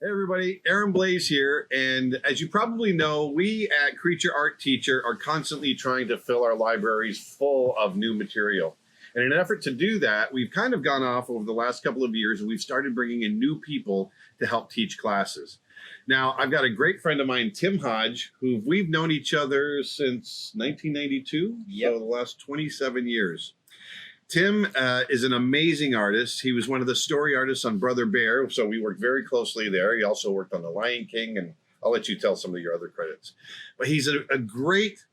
Hey everybody, Aaron Blaise here, and as you probably know, we at Creature Art Teacher are constantly trying to fill our libraries full of new material. And in an effort to do that, we've kind of gone off over the last couple of years and we've started bringing in new people to help teach classes. Now, I've got a great friend of mine, Tim Hodge, who we've known each other since 1992, so the last 27 years. Tim is an amazing artist. He was one of the story artists on Brother Bear, so we worked very closely there. He also worked on The Lion King, and I'll let you tell some of your other credits. But he's a great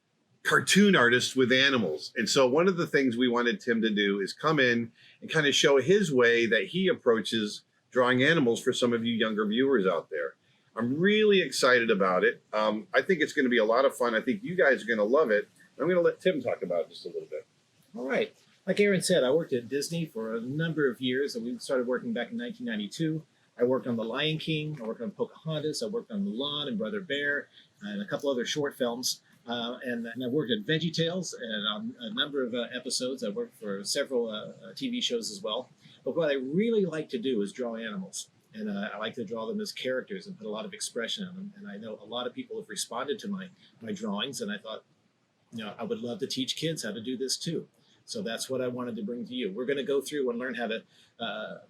cartoon artist with animals. And so one of the things we wanted Tim to do is come in and kind of show his way that he approaches drawing animals for some of you younger viewers out there. I'm really excited about it. I think it's going to be a lot of fun. I think you guys are going to love it. I'm going to let Tim talk about it just a little bit. All right. Like Aaron said, I worked at Disney for a number of years, and we started working back in 1992. I worked on The Lion King, I worked on Pocahontas, I worked on Mulan and Brother Bear, and a couple other short films. And I worked at VeggieTales and on a number of episodes. I worked for several TV shows as well. But what I really like to do is draw animals. And I like to draw them as characters and put a lot of expression in them. And I know a lot of people have responded to my drawings, and I thought, I would love to teach kids how to do this too. So that's what I wanted to bring to you. We're going to go through and learn how to,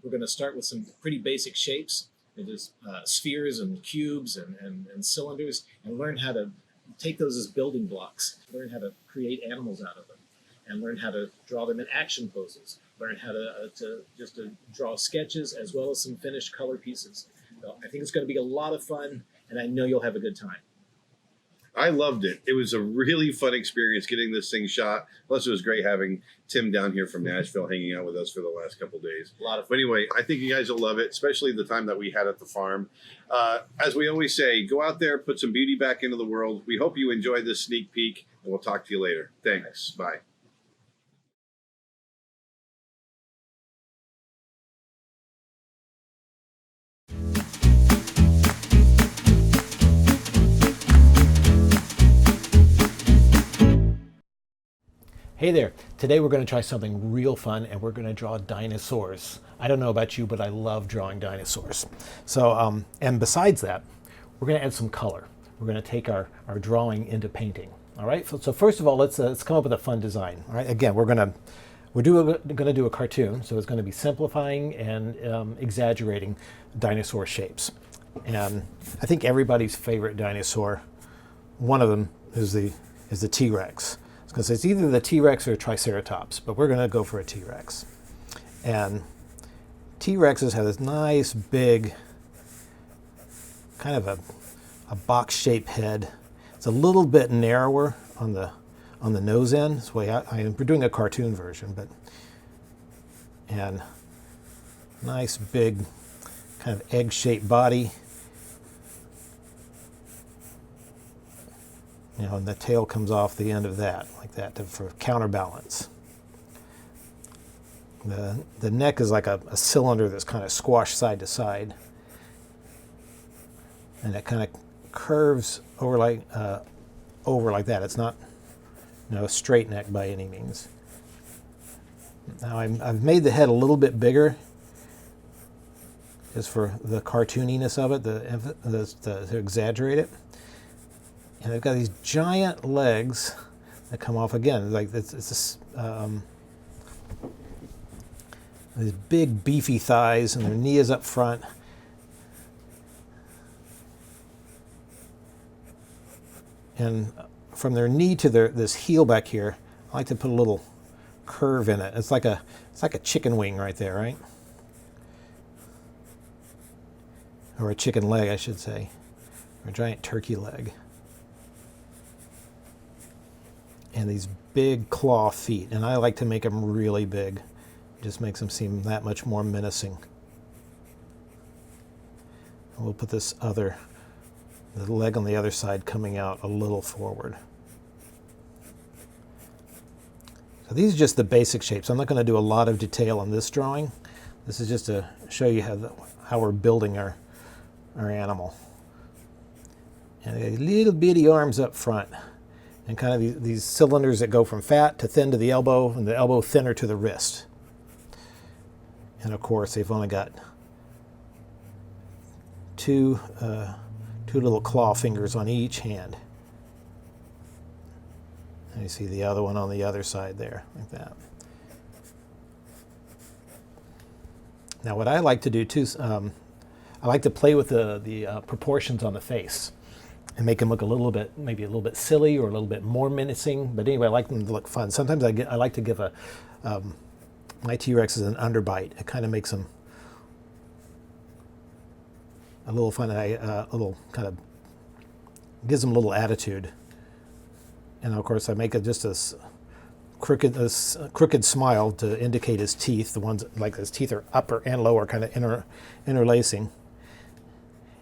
we're going to start with some pretty basic shapes. There's spheres and cubes and cylinders, and learn how to take those as building blocks, learn how to create animals out of them, and learn how to draw them in action poses, learn how to draw sketches as well as some finished color pieces. So I think it's going to be a lot of fun, and I know you'll have a good time. I loved it. It was a really fun experience getting this thing shot. Plus, it was great having Tim down here from Nashville hanging out with us for the last couple of days. A lot of fun. But anyway, I think you guys will love it, especially the time that we had at the farm. As we always say, go out there, put some beauty back into the world. We hope you enjoyed this sneak peek, and we'll talk to you later. Thanks. Bye. Hey there, today we're going to try something real fun and we're going to draw dinosaurs. I don't know about you, but I love drawing dinosaurs. So, and besides that, we're going to add some color. We're going to take our drawing into painting. All right, so first of all, let's come up with a fun design. All right, again, we're going to do a cartoon, so it's going to be simplifying and exaggerating dinosaur shapes. And I think everybody's favorite dinosaur, one of them is the T-Rex. Because it's either the T-Rex or Triceratops, but we're going to go for a T-Rex. And T-Rexes have this nice big, kind of a box-shaped head. It's a little bit narrower on the nose end. This way, we're doing a cartoon version, and nice big, kind of egg-shaped body. And the tail comes off the end of that, like that, for counterbalance. The neck is like a cylinder that's kind of squashed side to side. And it kind of curves over like that. It's not a straight neck by any means. Now I've made the head a little bit bigger, just for the cartooniness of it, to exaggerate it. And they've got these giant legs that come off again, like these big beefy thighs, and their knee is up front. And from their knee to this heel back here, I like to put a little curve in it. It's like a chicken wing right there, right? Or a chicken leg, I should say, or a giant turkey leg. And these big claw feet, and I like to make them really big. It just makes them seem that much more menacing. And we'll put the leg on the other side coming out a little forward. So these are just the basic shapes. I'm not going to do a lot of detail on this drawing. This is just to show you how we're building our animal. And little bitty arms up front. And kind of these cylinders that go from fat to thin to the elbow, and the elbow thinner to the wrist. And of course, they've only got two little claw fingers on each hand. And you see the other one on the other side there, like that. Now what I like to do too, I like to play with the proportions on the face and make them look a little bit, maybe a little bit silly or a little bit more menacing. But anyway, I like them to look fun. Sometimes I like to give my T-Rex an underbite. It kind of makes them a little fun. A little kind of gives them a little attitude. And of course, I make it just a crooked smile to indicate his teeth. The ones like his teeth are upper and lower, kind of interlacing.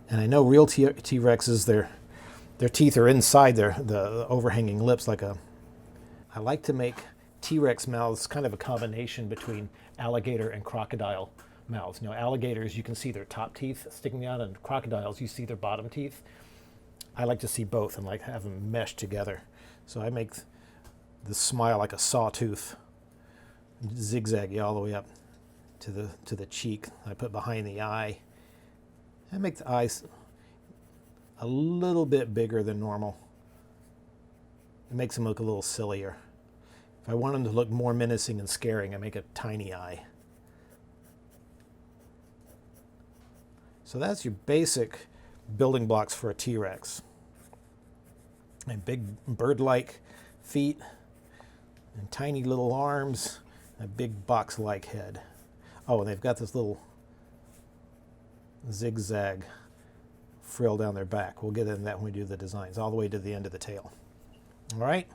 And I know real T-Rexes, their teeth are inside the overhanging lips. I like to make T-Rex mouths kind of a combination between alligator and crocodile mouths. You know, alligators, you can see their top teeth sticking out, and crocodiles, you see their bottom teeth. I like to see both and like have them meshed together. So I make the smile like a sawtooth, zigzaggy all the way up to the cheek. I put behind the eye. I make the eyes a little bit bigger than normal. It makes them look a little sillier. If I want them to look more menacing and scaring, I make a tiny eye. So that's your basic building blocks for a T-Rex. And big bird-like feet, and tiny little arms, and a big box-like head. Oh, and they've got this little zigzag frill down their back. We'll get into that when we do the designs, all the way to the end of the tail. All right,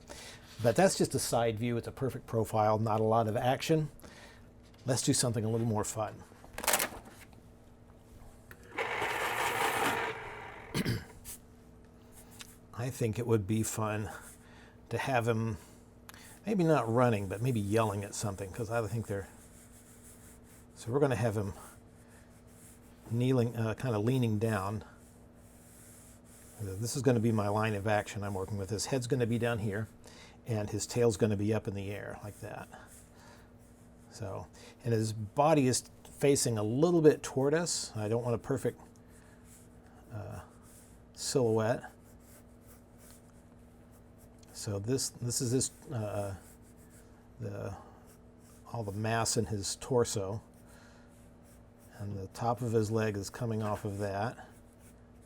but that's just a side view. It's a perfect profile, not a lot of action. Let's do something a little more fun. I think it would be fun to have him, maybe not running, but maybe yelling at something, because I think they're... So we're going to have him kneeling, kind of leaning down. This is going to be my line of action I'm working with. His head's going to be down here, and his tail's going to be up in the air, like that. So, and his body is facing a little bit toward us. I don't want a perfect silhouette. So this is all the mass in his torso, and the top of his leg is coming off of that,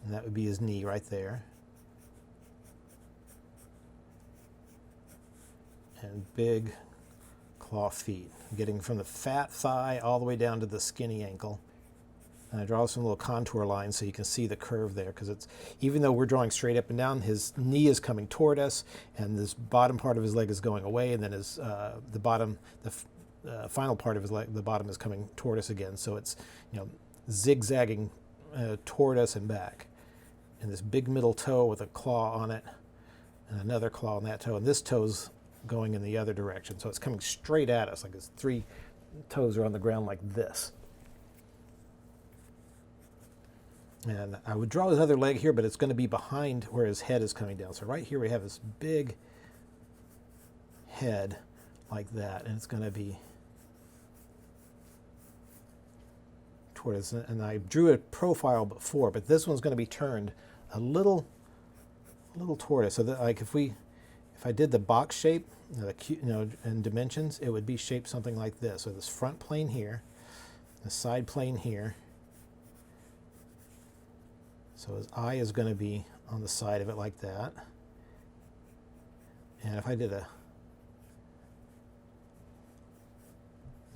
and that would be his knee right there. And big claw feet, getting from the fat thigh all the way down to the skinny ankle. And I draw some little contour lines so you can see the curve there, because it's, even though we're drawing straight up and down, his knee is coming toward us, and this bottom part of his leg is going away, and then his the final part of his leg, the bottom, is coming toward us again. So it's, you know, zigzagging toward us and back. And this big middle toe with a claw on it, and another claw on that toe, and this toe's going in the other direction. So it's coming straight at us, like his three toes are on the ground like this. And I would draw his other leg here, but it's going to be behind where his head is coming down. So right here we have this big head like that, and it's going to be toward us. And I drew a profile before, but this one's going to be turned a little toward us. So that, like, if I did the box shape, in dimensions, it would be shaped something like this. So this front plane here, the side plane here. So his eye is going to be on the side of it like that. And if I did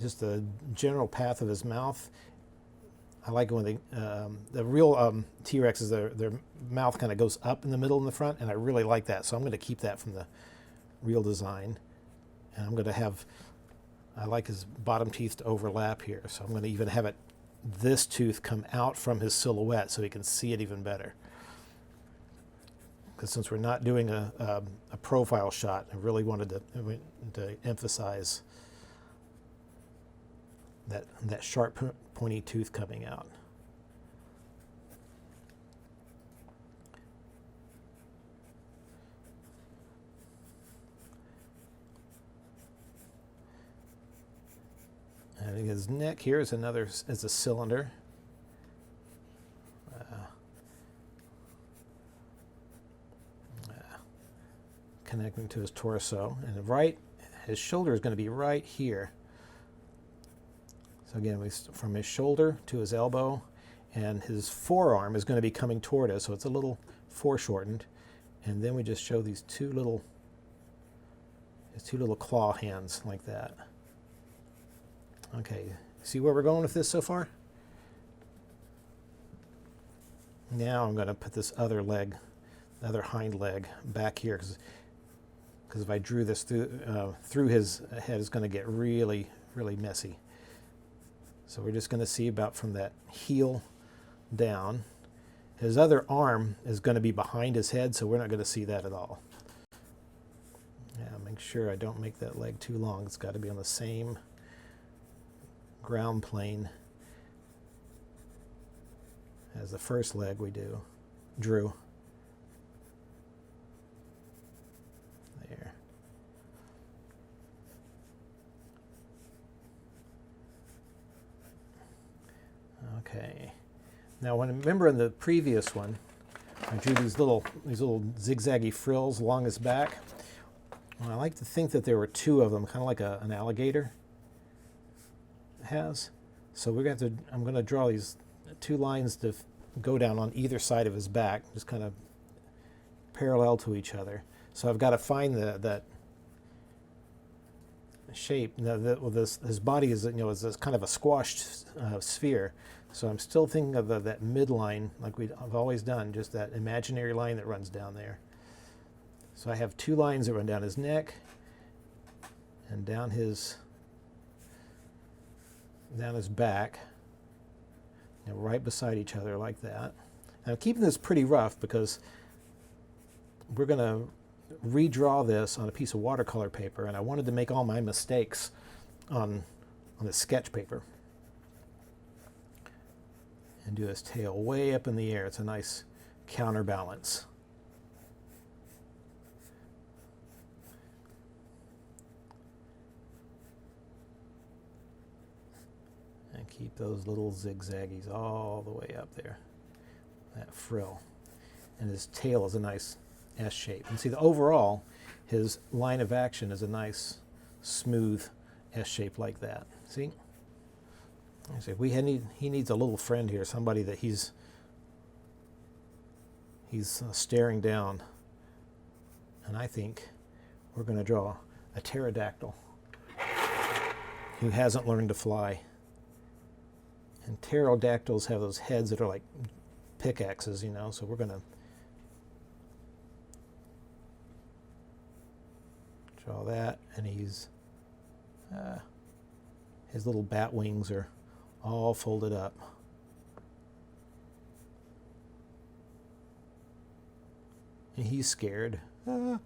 just the general path of his mouth, I like it when the real T-Rexes, their mouth kind of goes up in the middle and the front, and I really like that. So I'm going to keep that from the real design. And I'm going to have, I like his bottom teeth to overlap here. So I'm going to even have this tooth come out from his silhouette so he can see it even better. Because since we're not doing a profile shot, I really wanted to emphasize that sharp, pointy tooth coming out. And his neck here is a cylinder. connecting to his torso, and right, his shoulder is going to be right here. So again, from his shoulder to his elbow, and his forearm is going to be coming toward us, so it's a little foreshortened. And then we just show these two little claw hands like that. Okay, see where we're going with this so far? Now I'm going to put this other leg, the other hind leg, back here, because if I drew this through his head, it's going to get really, really messy. So we're just going to see about from that heel down. His other arm is going to be behind his head, so we're not going to see that at all. Yeah, make sure I don't make that leg too long. It's got to be on the same ground plane as the first leg we drew. There. Okay. Now, remember in the previous one, I drew these little zigzaggy frills along his back. Well, I like to think that there were two of them, kind of like an alligator has. So I'm going to draw these two lines to go down on either side of his back, just kind of parallel to each other. So I've got to find that shape. His body is is kind of a squashed sphere. So I'm still thinking of that midline, like I've always done, just that imaginary line that runs down there. So I have two lines that run down his neck and down his back, right beside each other like that. Now, I'm keeping this pretty rough because we're going to redraw this on a piece of watercolor paper, and I wanted to make all my mistakes on the sketch paper. And do his tail way up in the air. It's a nice counterbalance. And keep those little zigzaggies all the way up there. That frill. And his tail is a nice S shape. And see, overall, his line of action is a nice, smooth S shape like that. See? I say he needs a little friend here, somebody that he's staring down. And I think we're going to draw a pterodactyl who hasn't learned to fly. And pterodactyls have those heads that are like pickaxes, so we're going to draw that, and his little bat wings are all folded up. And he's scared. There.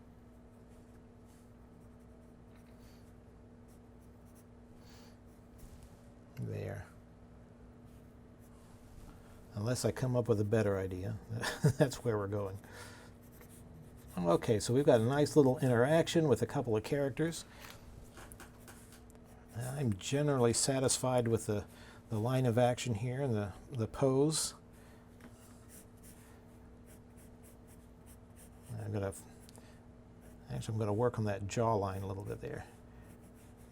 Unless I come up with a better idea. That's where we're going. Okay, so we've got a nice little interaction with a couple of characters. I'm generally satisfied with the line of action here and the pose. I'm going to work on that jawline a little bit there.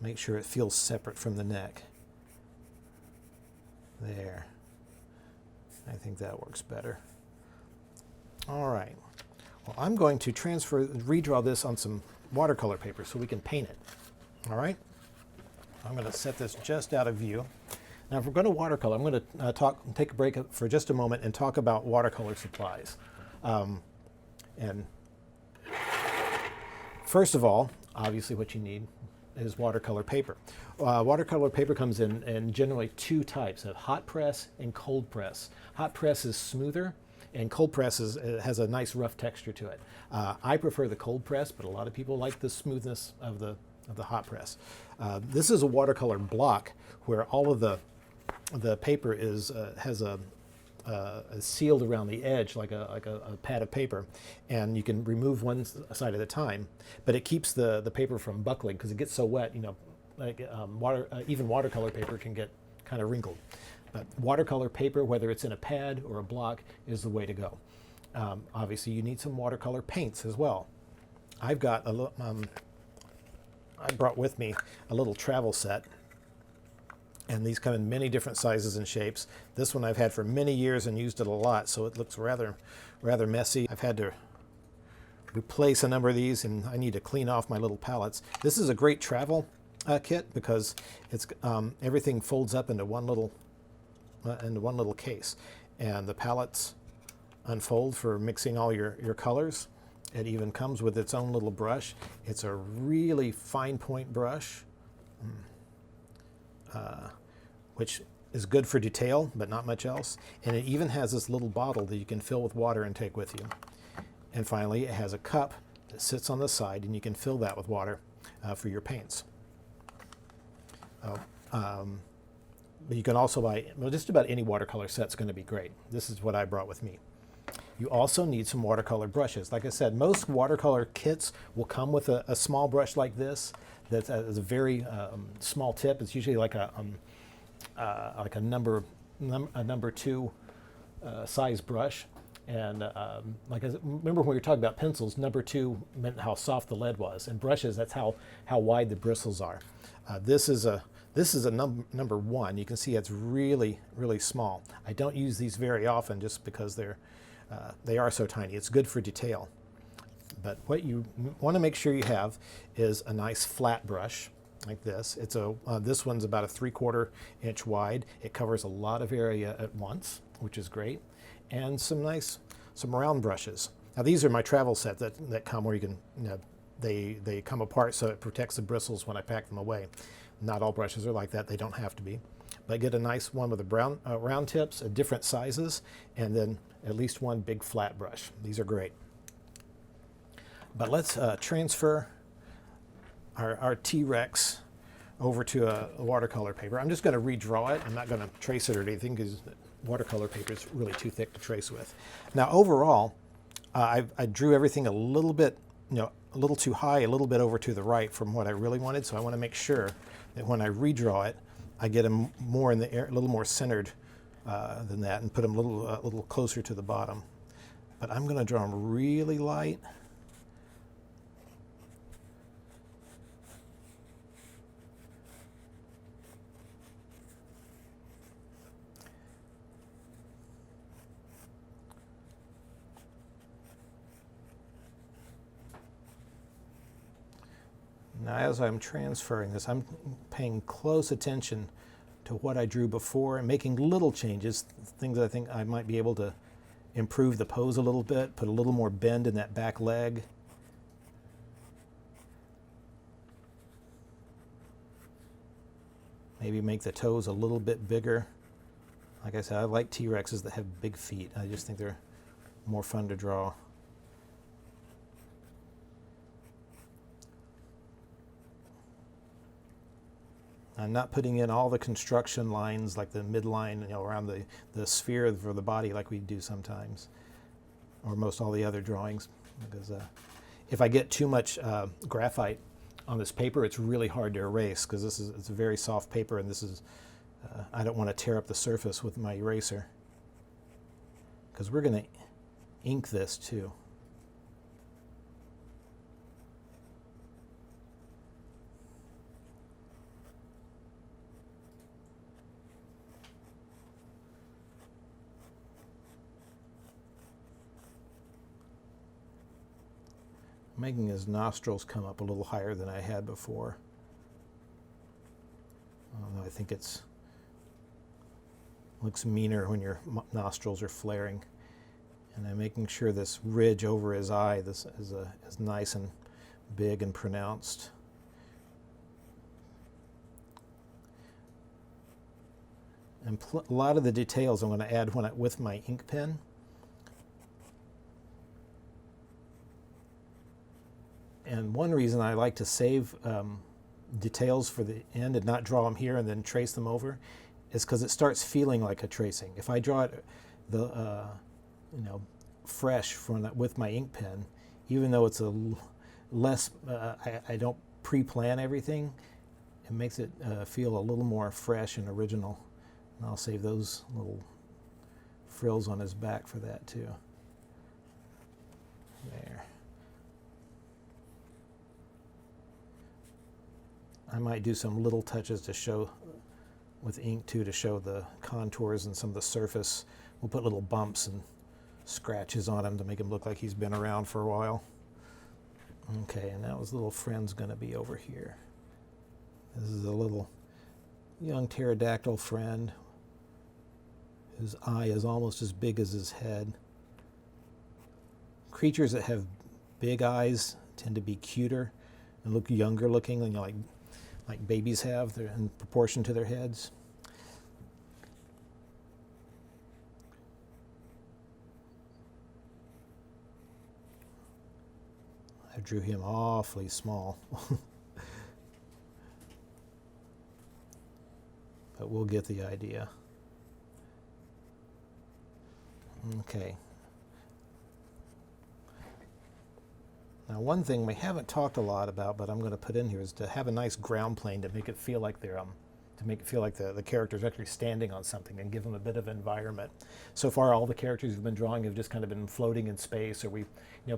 Make sure it feels separate from the neck. There. I think that works better. All right. Well, I'm going to redraw this on some watercolor paper so we can paint it. All right? I'm going to set this just out of view. Now, if we're going to watercolor, I'm going to take a break for just a moment and talk about watercolor supplies. And first of all, obviously what you need is watercolor paper. Watercolor paper comes in generally two types, of hot press and cold press. Hot press is smoother, and cold press has a nice rough texture to it. I prefer the cold press, but a lot of people like the smoothness of the hot press. This is a watercolor block where all of the paper has a sealed around the edge like a pad of paper, and you can remove one side at a time, but it keeps the paper from buckling because it gets so wet. Even watercolor paper can get kind of wrinkled. But watercolor paper, whether it's in a pad or a block, is the way to go. Obviously, you need some watercolor paints as well. I've got I brought with me a little travel set, and these come in many different sizes and shapes. This one I've had for many years and used it a lot, so it looks rather messy. I've had to replace a number of these, and I need to clean off my little palettes. This is a great travel kit because it's everything folds up into one little case, and the palettes unfold for mixing all your colors. It even comes with its own little brush. It's a really fine point brush, which is good for detail, but not much else. And it even has this little bottle that you can fill with water and take with you. And finally, it has a cup that sits on the side, and you can fill that with water for your paints. But you can also buy, well, just about any watercolor set's going to be great. This is what I brought with me. You also need some watercolor brushes. Like I said, most watercolor kits will come with a small brush like this that's a very small tip. It's usually like a number 2 size brush. And remember when we were talking about pencils, number 2 meant how soft the lead was, and brushes, that's how wide the bristles are. This is a number 1. You can see it's really small. I don't use these very often just because they are so tiny. It's good for detail. But what you want to make sure you have is a nice flat brush like this. This one's about a 3/4 inch wide. It covers a lot of area at once, which is great. And some round brushes. Now these are my travel set that come where you can, they come apart so it protects the bristles when I pack them away. Not all brushes are like that. They don't have to be. But get a nice one with the round tips, different sizes, and then at least one big flat brush. These are great. But let's transfer our T-Rex over to a watercolor paper. I'm just going to redraw it. I'm not going to trace it or anything because watercolor paper is really too thick to trace with. Now overall, I drew everything a little bit, a little too high, a little bit over to the right from what I really wanted. So I want to make sure that when I redraw it, I get them more in the air, a little more centered than that, and put them a little closer to the bottom. But I'm going to draw them really light. Now, as I'm transferring this, I'm paying close attention to what I drew before and making little changes, things I think I might be able to improve the pose a little bit, put a little more bend in that back leg. Maybe make the toes a little bit bigger. Like I said, I like T-Rexes that have big feet. I just think they're more fun to draw. I'm not putting in all the construction lines like the midline, around the sphere for the body like we do sometimes, or most all the other drawings. Because if I get too much graphite on this paper, it's really hard to erase because it's a very soft paper, and this is I don't want to tear up the surface with my eraser because we're going to ink this too. Making his nostrils come up a little higher than I had before. I think looks meaner when your nostrils are flaring. And I'm making sure this ridge over his eye is nice and big and pronounced. And a lot of the details I'm going to add with my ink pen. And one reason I like to save details for the end and not draw them here and then trace them over is because it starts feeling like a tracing. If I draw it fresh with my ink pen, even though it's less, I don't pre-plan everything, it makes it feel a little more fresh and original. And I'll save those little frills on his back for that too. There. I might do some little touches to show with ink too, to show the contours and some of the surface. We'll put little bumps and scratches on him to make him look like he's been around for a while. Okay, and now his little friend's going to be over here. This is a little young pterodactyl friend whose eye is almost as big as his head. Creatures that have big eyes tend to be cuter and look younger looking, you know, like babies have. They're in proportion to their heads. I drew him awfully small. But we'll get the idea. Okay. Now, one thing we haven't talked a lot about, but I'm going to put in here, is to have a nice ground plane to make it feel like they're to make it feel like the character's actually standing on something and give them a bit of environment. So far, all the characters we've been drawing have just kind of been floating in space, or we,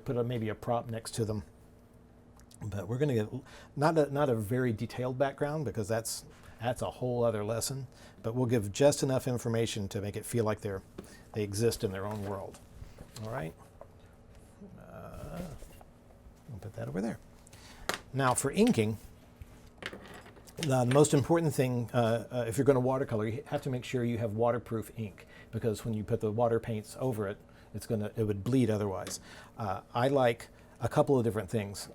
put maybe a prop next to them. But we're going to get not a very detailed background, because that's a whole other lesson. But we'll give just enough information to make it feel like they exist in their own world. All right. I'll put that over there. Now, for inking, the most important thing, if you're going to watercolor, you have to make sure you have waterproof ink, because when you put the water paints over it, it would bleed otherwise. I like a couple of different things.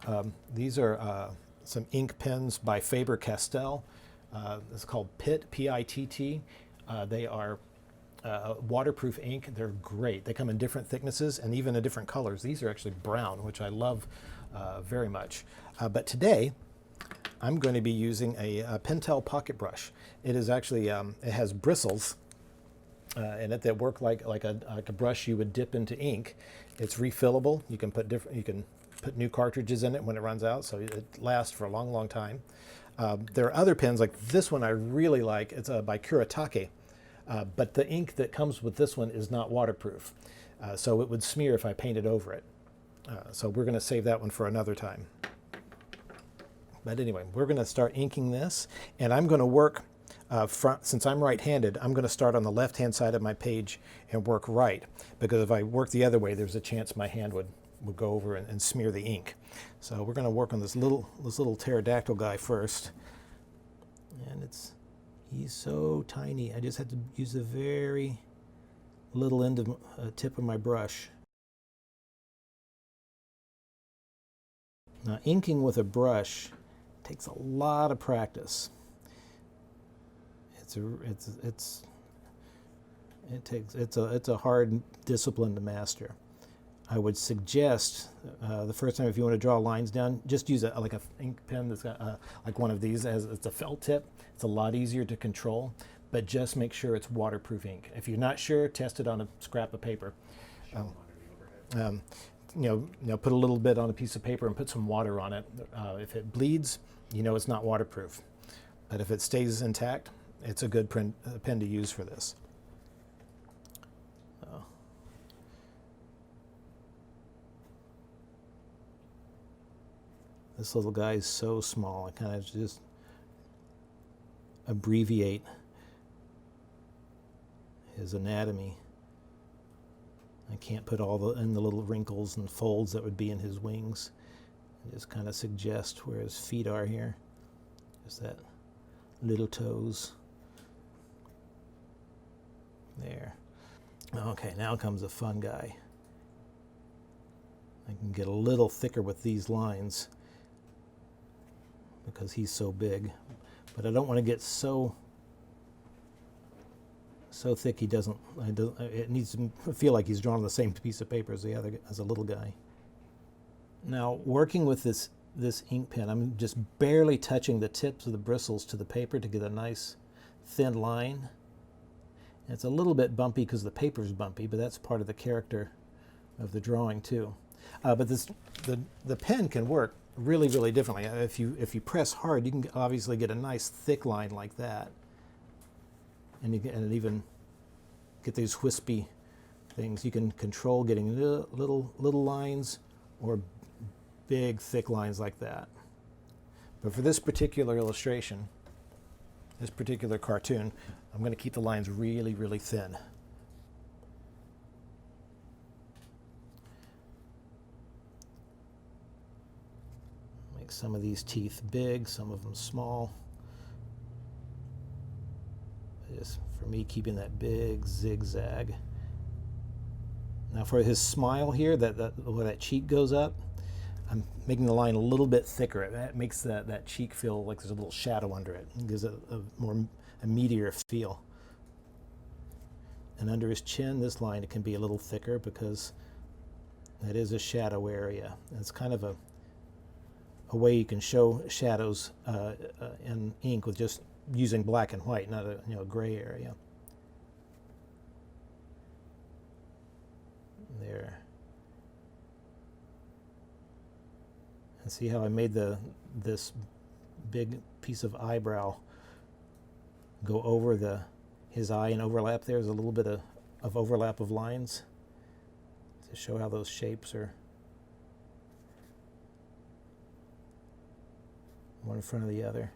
These are some ink pens by Faber-Castell. It's called PITT, P-I-T-T. They are waterproof ink. They're great. They come in different thicknesses and even in different colors. These are actually brown, which I love very much. But today, I'm going to be using a Pentel pocket brush. It is actually, it has bristles in it that work like a brush you would dip into ink. It's refillable. You can put new cartridges in it when it runs out, so it lasts for a long, long time. There are other pens, like this one I really like. It's by Kuretake, but the ink that comes with this one is not waterproof, so it would smear if I painted over it. So we're going to save that one for another time. But anyway, we're going to start inking this, and I'm going to work, since I'm right-handed, I'm going to start on the left-hand side of my page and work right, because if I work the other way, there's a chance my hand would go over and smear the ink. So we're going to work on this little pterodactyl guy first, and he's so tiny. I just had to use a very little end of tip of my brush. Now, inking with a brush takes a lot of practice. It's a hard discipline to master. I would suggest the first time, if you want to draw lines down, just use like a ink pen that's got like one of these. It's a felt tip. It's a lot easier to control, but just make sure it's waterproof ink. If you're not sure, test it on a scrap of paper. Put a little bit on a piece of paper and put some water on it. If it bleeds, it's not waterproof. But if it stays intact, it's a good pen to use for this. This little guy is so small, I kind of just abbreviate his anatomy. I can't put in the little wrinkles and folds that would be in his wings. I just kind of suggest where his feet are here. Just that little toes. There. Okay, now comes the fun guy. I can get a little thicker with these lines because he's so big, but I don't want to get so thick it needs to feel like he's drawn on the same piece of paper as a little guy. Now, working with this ink pen, I'm just barely touching the tips of the bristles to the paper to get a nice thin line. And it's a little bit bumpy because the paper's bumpy, but that's part of the character of the drawing too. But the pen can work really, really differently. If you press hard, you can obviously get a nice thick line like that, and even get these wispy things. You can control getting little lines or big thick lines like that. But for this particular illustration, this particular cartoon, I'm going to keep the lines really, really thin. Make some of these teeth big, some of them small. Just for me, keeping that big zigzag. Now for his smile here, where that cheek goes up, I'm making the line a little bit thicker. That makes that cheek feel like there's a little shadow under it. It gives it a meatier feel. And under his chin, this line, it can be a little thicker because that is a shadow area. And it's kind of a way you can show shadows in ink with just using black and white, not a gray area. There. And see how I made this big piece of eyebrow go over his eye and overlap. There's a little bit of overlap of lines to show how those shapes are one in front of the other.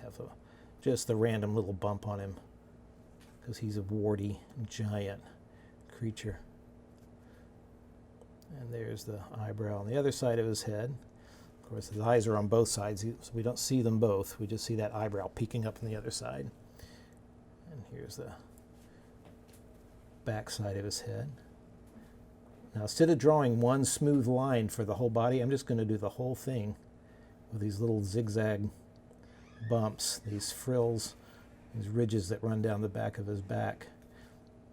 Have just the random little bump on him because he's a warty giant creature. And there's the eyebrow on the other side of his head. Of course, his eyes are on both sides, so we don't see them both. We just see that eyebrow peeking up on the other side. And here's the back side of his head. Now, instead of drawing one smooth line for the whole body, I'm just going to do the whole thing with these little zigzag bumps, these frills, these ridges that run down the back of his back.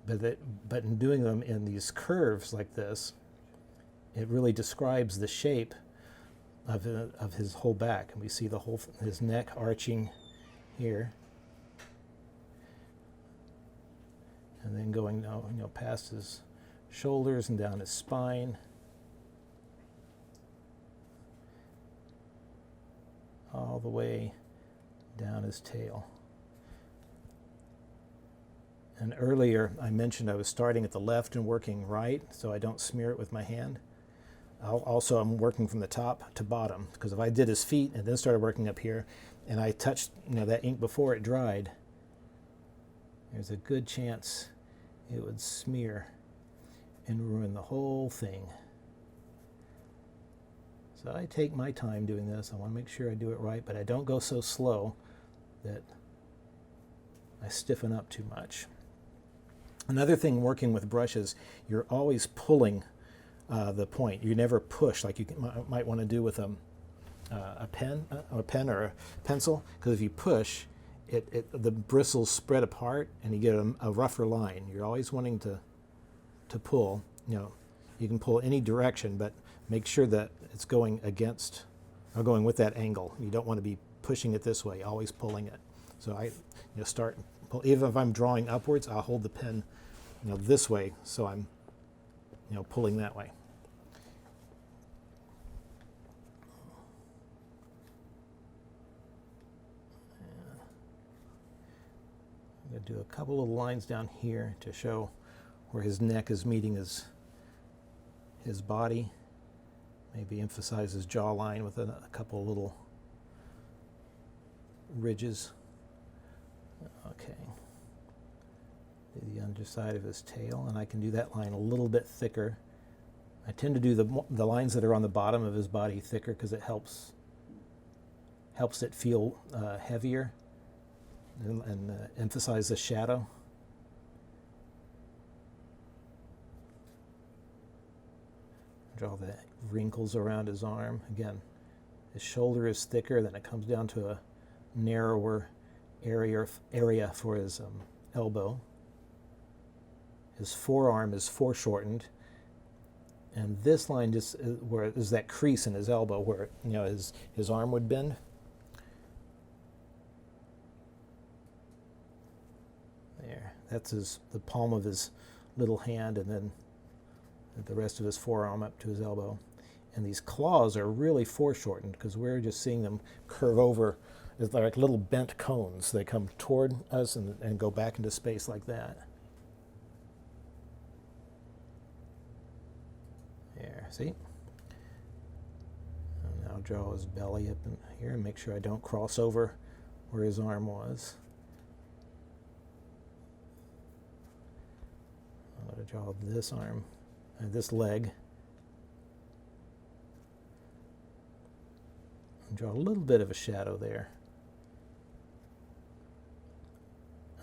But in doing them in these curves like this, it really describes the shape of his whole back. And we see his neck arching here, and then going past his shoulders and down his spine, all the way down his tail. And earlier I mentioned I was starting at the left and working right so I don't smear it with my hand. Also, I'm working from the top to bottom, because if I did his feet and then started working up here and I touched that ink before it dried, there's a good chance it would smear and ruin the whole thing. So I take my time doing this. I want to make sure I do it right, but I don't go so slow that I stiffen up too much. Another thing working with brushes, you're always pulling the point. You never push like you might want to do with a pen or a pencil, because if you push, the bristles spread apart and you get a rougher line. You're always wanting to pull. You can pull any direction, but make sure that it's going against or going with that angle. You don't want to be pushing it this way, always pulling it. So I start pull. Even if I'm drawing upwards, I'll hold the pen this way, so I'm pulling that way. I'm going to do a couple of lines down here to show where his neck is meeting his body. Maybe emphasize his jawline with a couple of little ridges. Okay. The underside of his tail, and I can do that line a little bit thicker. I tend to do the lines that are on the bottom of his body thicker because it helps it feel heavier and emphasize the shadow. Draw the wrinkles around his arm. Again, his shoulder is thicker, then it comes down to a narrower area for his elbow. His forearm is foreshortened, and this line just where is that crease in his elbow where his arm would bend. There, that's the palm of his little hand, and then the rest of his forearm up to his elbow. And these claws are really foreshortened because we're just seeing them curve over. It's like little bent cones. They come toward us and go back into space like that. There, see? draw his belly up in here and make sure I don't cross over where his arm was. I'm going to draw this arm, this leg. And draw a little bit of a shadow there.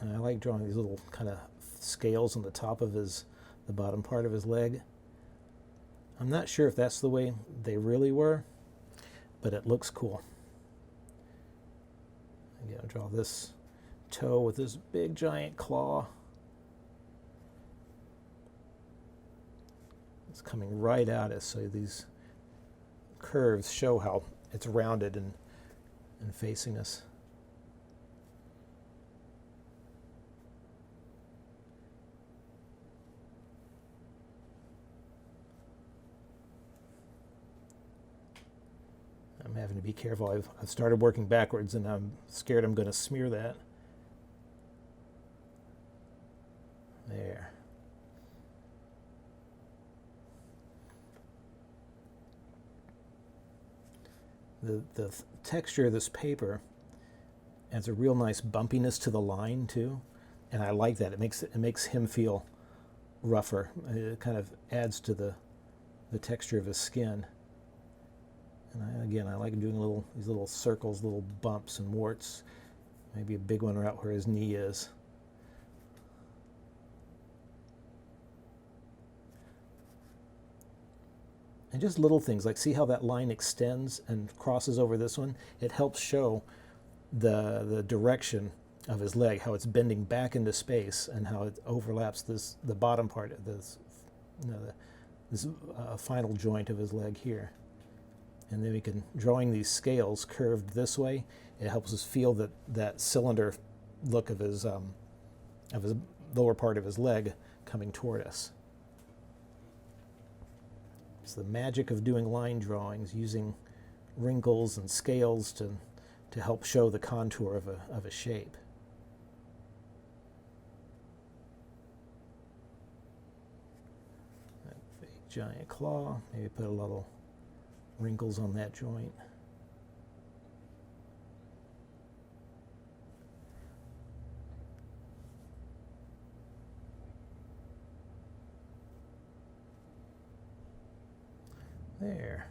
And I like drawing these little kind of scales on the top of the bottom part of his leg. I'm not sure if that's the way they really were, but it looks cool. Again, I'll draw this toe with this big giant claw. It's coming right at us, so these curves show how it's rounded and facing us. I'm having to be careful. I've started working backwards and I'm scared I'm going to smear that. There. The texture of this paper adds a real nice bumpiness to the line too, and I like that. It makes him feel rougher. It kind of adds to the texture of his skin. And I like doing these little circles, little bumps and warts. Maybe a big one right where his knee is. And just little things, like see how that line extends and crosses over this one? It helps show the direction of his leg, how it's bending back into space and how it overlaps the bottom part of this, this final joint of his leg here. And then we can, drawing these scales curved this way, it helps us feel that cylinder look of his lower part of his leg coming toward us. It's the magic of doing line drawings, using wrinkles and scales to help show the contour of a shape. That big giant claw, maybe put a little wrinkles on that joint. There.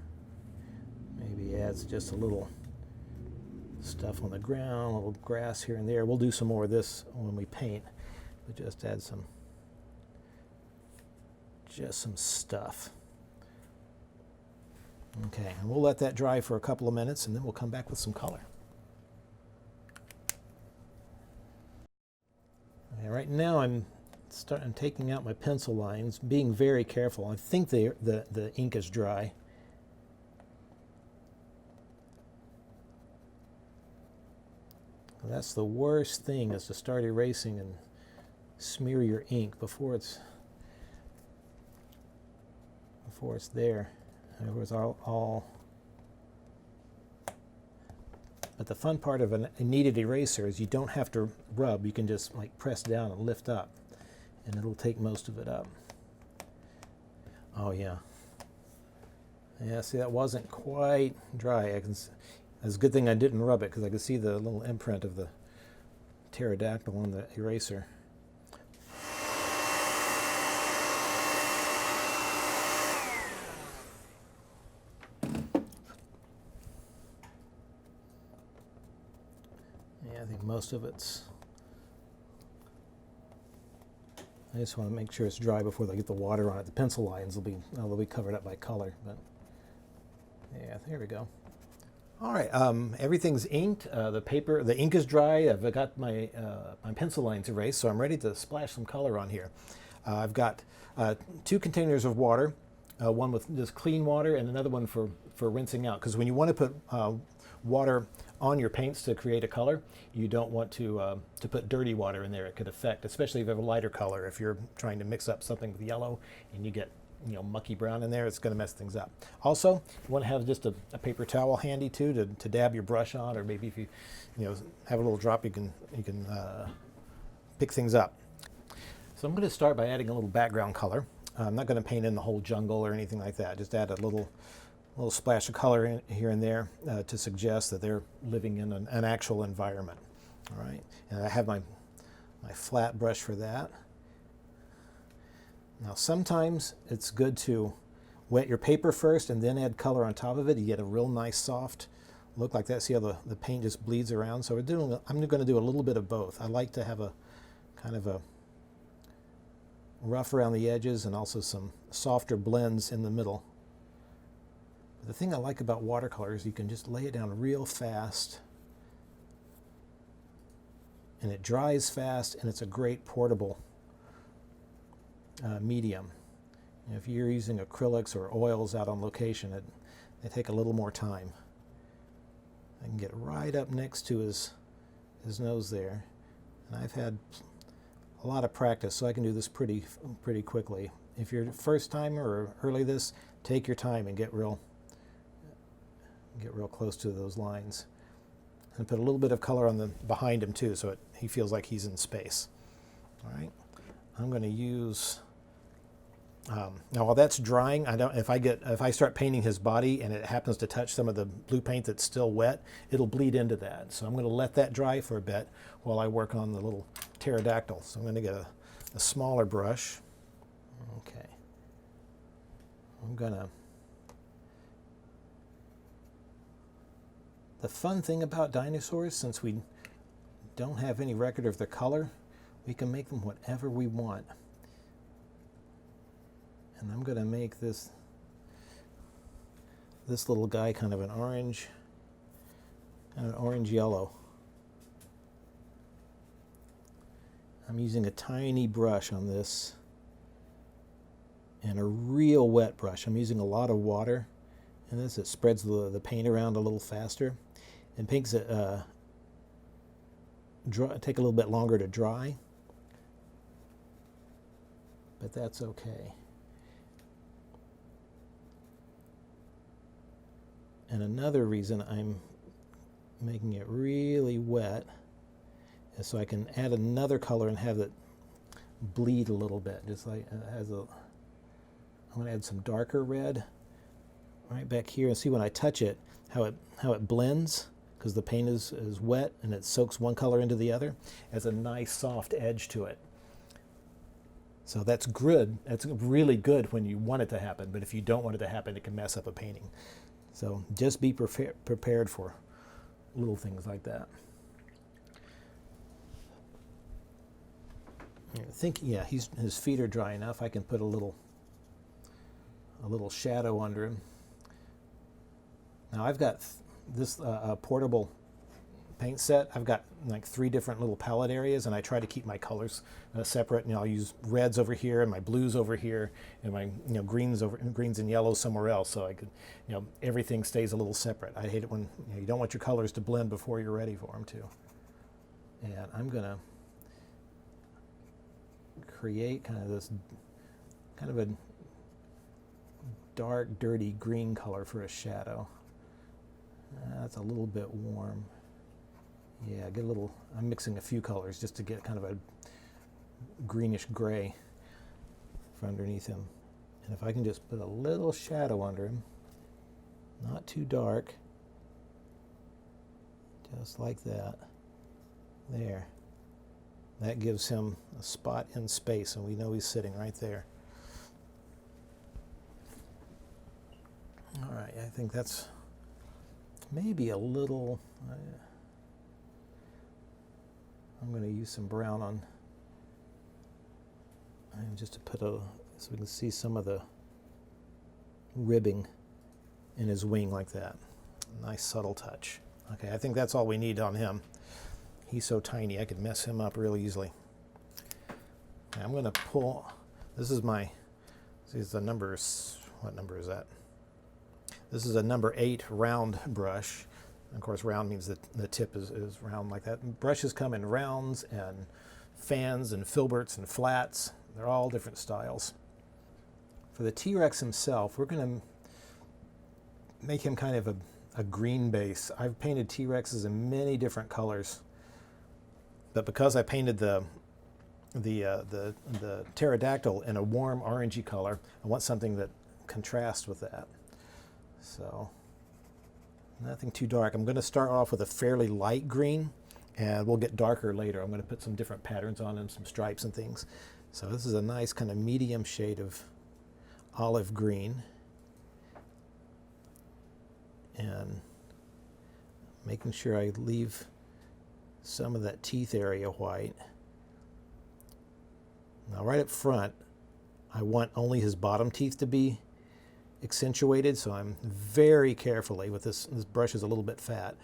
Maybe adds just a little stuff on the ground, a little grass here and there. We'll do some more of this when we paint, but just add some stuff. Okay, and we'll let that dry for a couple of minutes and then we'll come back with some color. Okay, right now I'm taking out my pencil lines, being very careful. I think the ink is dry. That's the worst thing, is to start erasing and smear your ink before it's there. It was all. But the fun part of a kneaded eraser is you don't have to rub. You can just like press down and lift up, and it'll take most of it up. Oh yeah. Yeah, see, that wasn't quite dry. It's a good thing I didn't rub it, because I could see the little imprint of the pterodactyl on the eraser. Yeah, I think most of it's... I just want to make sure it's dry before they get the water on it. The pencil lines will be covered up by color, but yeah, there we go. All right, everything's inked. The ink is dry. I've got my pencil lines erased, so I'm ready to splash some color on here. I've got 2 containers of water, one with just clean water and another one for rinsing out. Because when you want to put water on your paints to create a color, you don't want to put dirty water in there. It could affect, especially if you have a lighter color. If you're trying to mix up something with yellow and you get mucky brown in there, it's going to mess things up. Also, you want to have just a paper towel handy too to dab your brush on, or maybe if you have a little drop, you can pick things up. So I'm going to start by adding a little background color. I'm not going to paint in the whole jungle or anything like that. Just add a little little splash of color here and there to suggest that they're living in an actual environment. All right, and I have my flat brush for that. Now sometimes it's good to wet your paper first and then add color on top of it. You get a real nice soft look like that. See how the paint just bleeds around? So I'm going to do a little bit of both. I like to have a kind of a rough around the edges and also some softer blends in the middle. The thing I like about watercolor is you can just lay it down real fast and it dries fast, and it's a great portable medium. If you're using acrylics or oils out on location, they take a little more time. I can get right up next to his nose there, and I've had a lot of practice, so I can do this pretty quickly. If you're a first timer or early this, take your time and get real close to those lines, and put a little bit of color on the behind him too, so he feels like he's in space. All right, I'm going to use. Now while that's drying, if I start painting his body and it happens to touch some of the blue paint that's still wet, it'll bleed into that. So I'm going to let that dry for a bit while I work on the little pterodactyl. So I'm going to get a smaller brush. Okay. The fun thing about dinosaurs, since we don't have any record of their color, we can make them whatever we want. And I'm going to make this little guy kind of an orange yellow. I'm using a tiny brush on this and a real wet brush. I'm using a lot of water in this. It spreads the paint around a little faster and makes it take a little bit longer to dry, but that's okay. And another reason I'm making it really wet is so I can add another color and have it bleed a little bit. Just like I'm going to add some darker red right back here, and see when I touch it how it blends, because the paint is wet and it soaks one color into the other. It has a nice soft edge to it. So that's good. That's really good when you want it to happen, but if you don't want it to happen, it can mess up a painting. So just be prepared for little things like that. I think, yeah, his feet are dry enough. I can put a little shadow under him. Now I've got this portable paint set. I've got like 3 different little palette areas, and I try to keep my colors separate. And I'll use reds over here and my blues over here and my greens and yellows somewhere else, so I could everything stays a little separate. I hate it when you don't want your colors to blend before you're ready for them to. And I'm gonna create kind of a dark, dirty green color for a shadow. That's a little bit warm. Yeah, I'm mixing a few colors just to get kind of a greenish gray for underneath him. And if I can just put a little shadow under him, not too dark, just like that. There. That gives him a spot in space, and we know he's sitting right there. All right, I think that's maybe a little... I'm going to use some brown on, and just to put so we can see some of the ribbing in his wing like that. Nice subtle touch. Okay, I think that's all we need on him. He's so tiny, I could mess him up really easily. Okay, I'm going to pull, this is the numbers, what number is that? This is a number 8 round brush. Of course, round means that the tip is round like that. Brushes come in rounds and fans and filberts and flats. They're all different styles. For the T-Rex himself, we're going to make him kind of a green base. I've painted T-Rexes in many different colors, but because I painted the pterodactyl in a warm orangey color, I want something that contrasts with that. So nothing too dark. I'm going to start off with a fairly light green, and we'll get darker later. I'm going to put some different patterns on them, some stripes and things. So this is a nice kind of medium shade of olive green. And making sure I leave some of that teeth area white. Now right up front, I want only his bottom teeth to be accentuated, so I'm very carefully, with this brush is a little bit fat,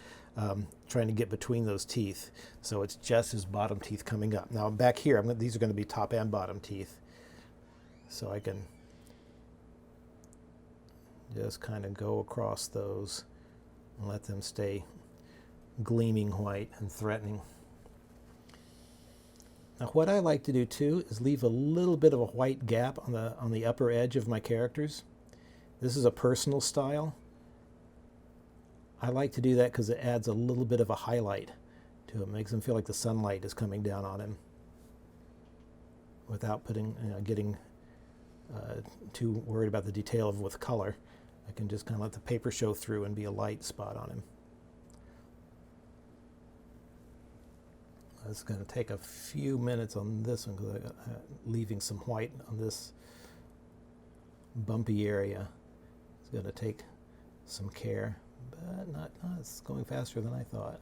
trying to get between those teeth, so it's just his bottom teeth coming up. Now back here, these are going to be top and bottom teeth, so I can just kind of go across those and let them stay gleaming white and threatening. Now what I like to do too is leave a little bit of a white gap on the upper edge of my characters. This is a personal style. I like to do that because it adds a little bit of a highlight to it. Makes him feel like the sunlight is coming down on him without getting too worried about the detail with color. I can just kind of let the paper show through and be a light spot on him. It's going to take a few minutes on this one because I'm leaving some white on this bumpy area. It's going to take some care, but it's going faster than I thought.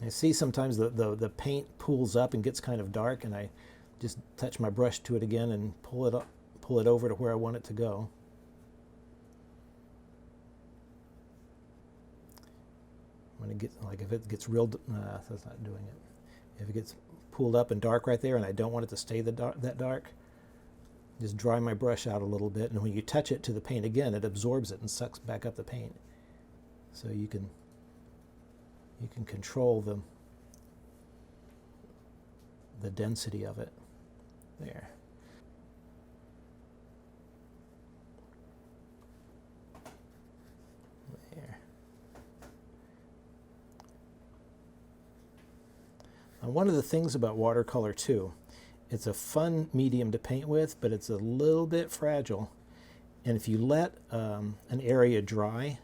I see sometimes the paint pools up and gets kind of dark, and I just touch my brush to it again and pull it over to where I want it to go. When it gets, like if it gets real, that's not doing it. If it gets pulled up and dark right there and I don't want it to stay that dark, just dry my brush out a little bit, and when you touch it to the paint again, it absorbs it and sucks back up the paint. So you can control the density of it. There. There. Now, one of the things about watercolor too, it's a fun medium to paint with, but it's a little bit fragile. And if you let an area dry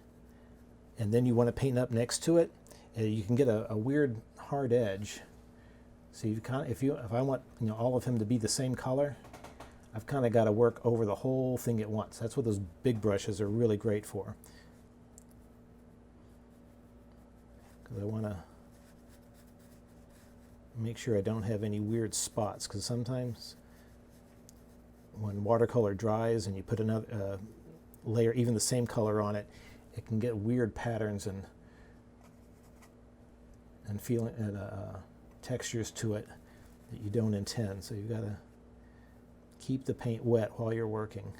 and then you want to paint up next to it, you can get a weird hard edge. So if I want all of him to be the same color, I've kind of got to work over the whole thing at once. That's what those big brushes are really great for. Because I want to make sure I don't have any weird spots, because sometimes when watercolor dries and you put another layer, even the same color on it, it can get weird patterns and feeling and textures to it that you don't intend. So you've got to keep the paint wet while you're working.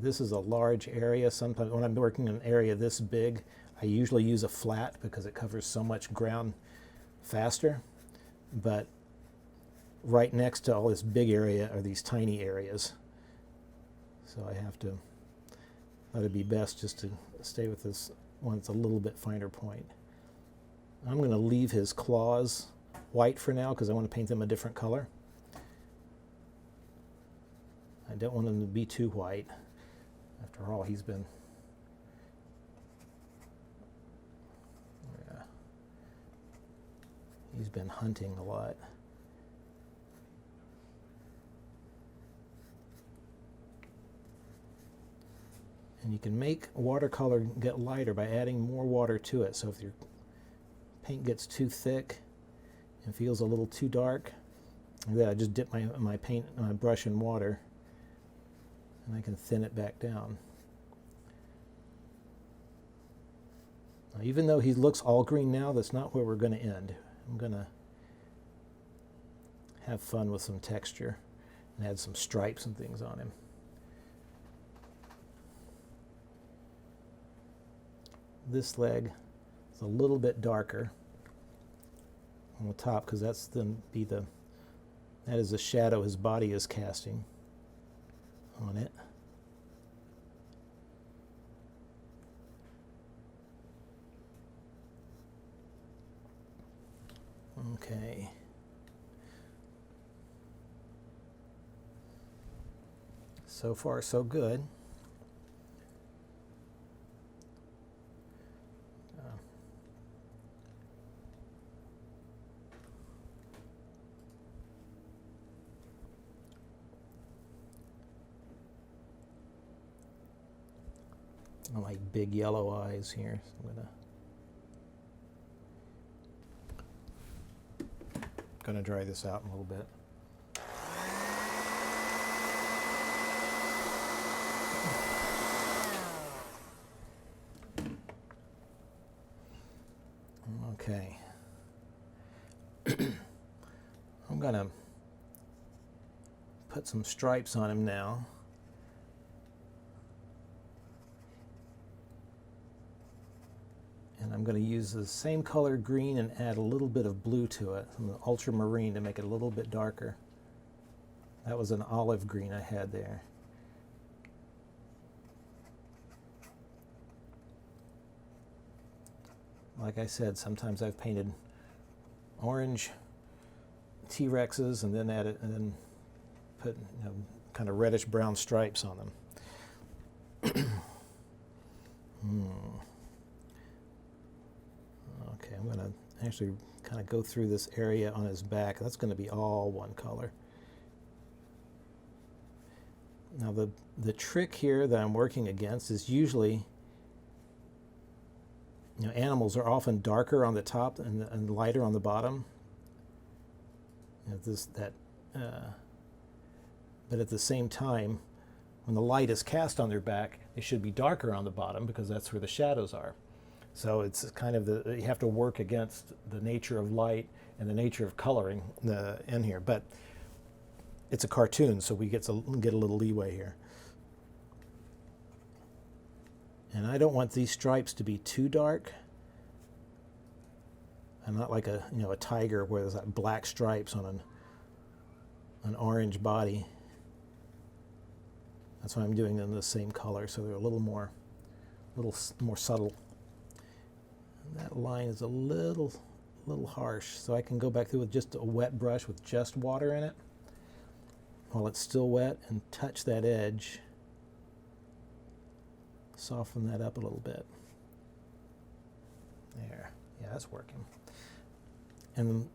This is a large area. Sometimes when I'm working in an area this big, I usually use a flat because it covers so much ground faster. But right next to all this big area are these tiny areas. So I have to, thought it'd be best just to stay with this one that's a little bit finer point. I'm going to leave his claws white for now because I want to paint them a different color. I don't want them to be too white. After all, he's been hunting a lot. And you can make watercolor get lighter by adding more water to it. So if your paint gets too thick and feels a little too dark, then I just dip my brush in water and I can thin it back down. Now, even though he looks all green now, that's not where we're going to end. I'm going to have fun with some texture and add some stripes and things on him. This leg is a little bit darker on the top because that is the shadow his body is casting on it. Okay. So far, so good. I like big yellow eyes here. So I'm gonna dry this out in a little bit. Okay. I'm gonna put some stripes on him now. And I'm going to use the same color green and add a little bit of blue to it, some ultramarine to make it a little bit darker. That was an olive green I had there. Like I said, sometimes I've painted orange T-Rexes and then added and then put kind of reddish brown stripes on them. Okay, I'm going to actually kind of go through this area on his back. That's going to be all one color. Now the trick here that I'm working against is usually, animals are often darker on the top and lighter on the bottom. But at the same time, when the light is cast on their back, they should be darker on the bottom because that's where the shadows are. So it's kind of you have to work against the nature of light and the nature of coloring in here. But it's a cartoon, so we get a little leeway here. And I don't want these stripes to be too dark. I'm not like a tiger where there's like black stripes on an orange body. That's why I'm doing them the same color, so they're a little more subtle. That line is a little harsh, so I can go back through with just a wet brush with just water in it while it's still wet and touch that edge, soften that up a little bit. There, yeah, that's working. And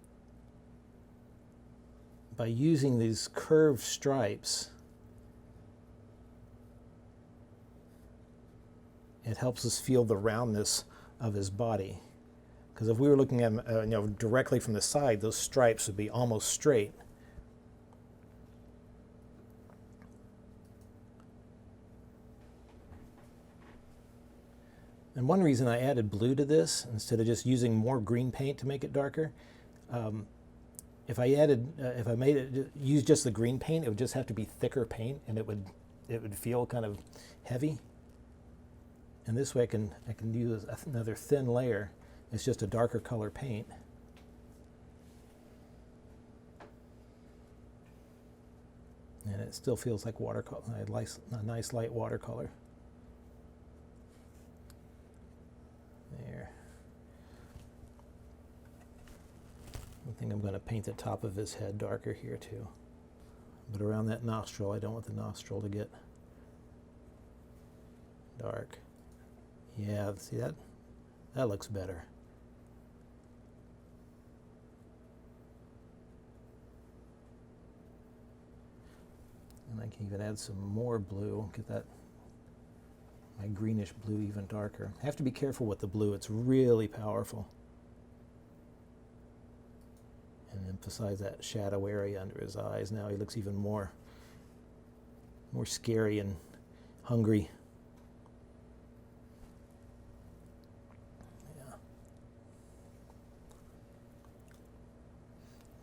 by using these curved stripes, it helps us feel the roundness of his body. Because if we were looking at him directly from the side, those stripes would be almost straight. And one reason I added blue to this, instead of just using more green paint to make it darker, if I use just the green paint, it would just have to be thicker paint, and it would feel kind of heavy. And this way I can use another thin layer. It's just a darker color paint. And it still feels like watercolor, a nice light watercolor. There. I think I'm going to paint the top of his head darker here too. But around that nostril, I don't want the nostril to get dark. Yeah, see that? That looks better. And I can even add some more blue, get my greenish blue even darker. I have to be careful with the blue, it's really powerful. And emphasize that shadow area under his eyes. Now he looks even more scary and hungry.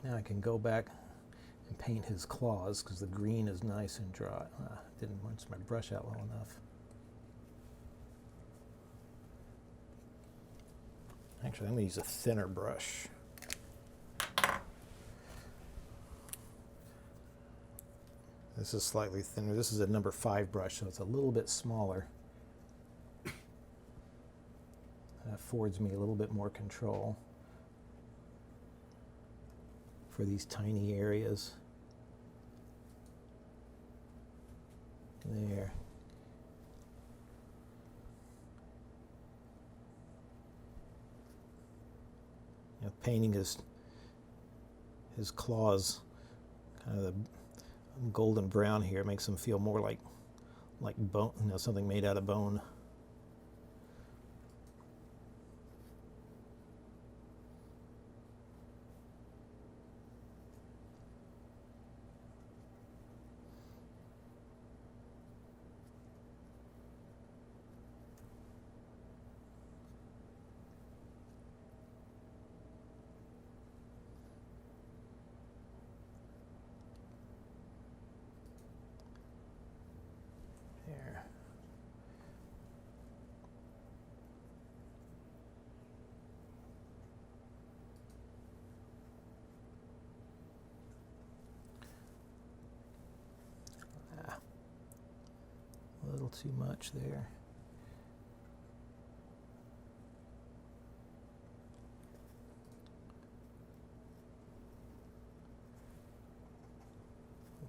Now I can go back and paint his claws because the green is nice and dry. Didn't rinse my brush out well enough. Actually, I'm going to use a thinner brush. This is slightly thinner. This is a number 5 brush, so it's a little bit smaller. That affords me a little bit more control for these tiny areas. There. You know, painting his claws, kind of the golden brown here, makes them feel more like bone, you know, something made out of bone. There. A little too much there.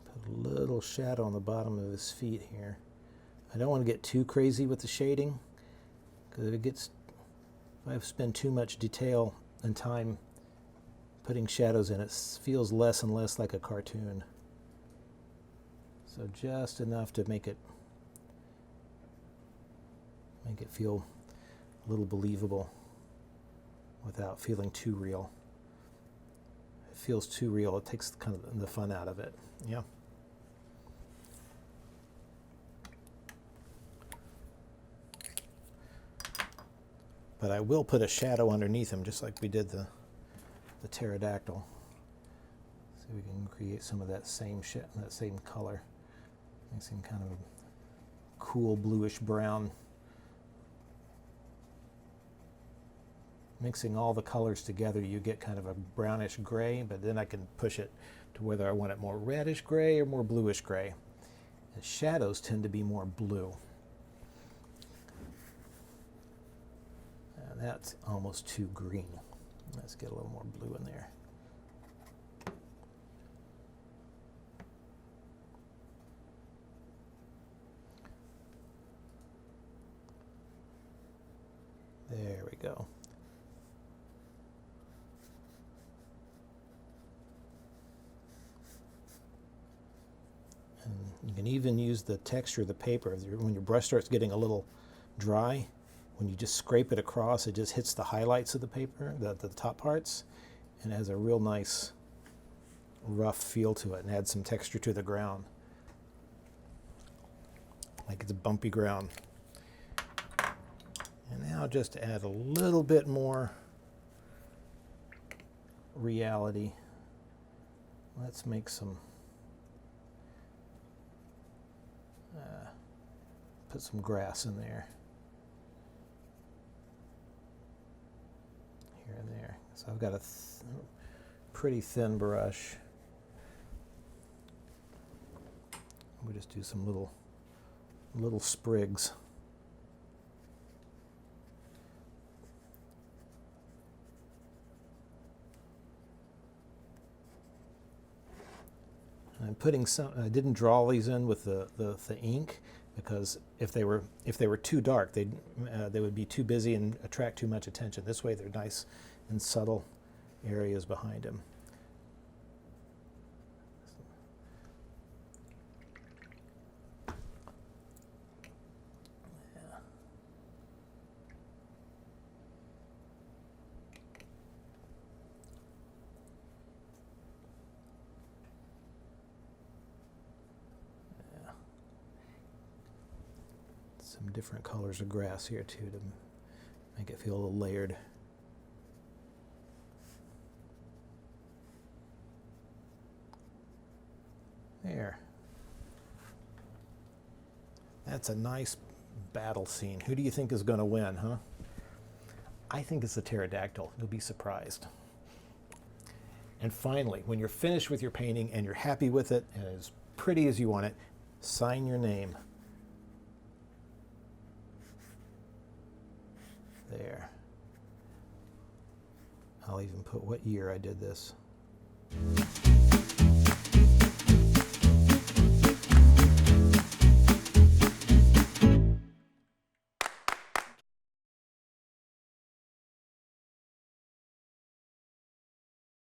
Put a little shadow on the bottom of his feet here. I don't want to get too crazy with the shading, because if I spend too much detail and time putting shadows in, it feels less and less like a cartoon. So just enough to make it feel a little believable without feeling too real. If it feels too real, it takes kind of the fun out of it. Yeah. But I will put a shadow underneath him, just like we did the pterodactyl. See if we can create some of that same color. Makes him kind of a cool bluish brown. Mixing all the colors together, you get kind of a brownish gray, but then I can push it to whether I want it more reddish gray or more bluish gray. And shadows tend to be more blue. That's almost too green. Let's get a little more blue in there. There we go. And you can even use the texture of the paper. When your brush starts getting a little dry, when you just scrape it across, it just hits the highlights of the paper, the top parts, and it has a real nice rough feel to it and adds some texture to the ground. Like it's bumpy ground. And now just to add a little bit more reality, let's make some, put some grass in there. Here and there. So I've got a pretty thin brush. We'll just do some little sprigs. I'm putting some. I didn't draw these in with the ink, because if they were too dark, they would be too busy and attract too much attention. This way, they're nice and subtle areas behind him. Yeah. Some different colors of grass here too to make it feel a little layered. There. That's a nice battle scene. Who do you think is going to win, huh? I think it's the pterodactyl. You'll be surprised. And finally, when you're finished with your painting and you're happy with it and as pretty as you want it, sign your name. There. I'll even put what year I did this.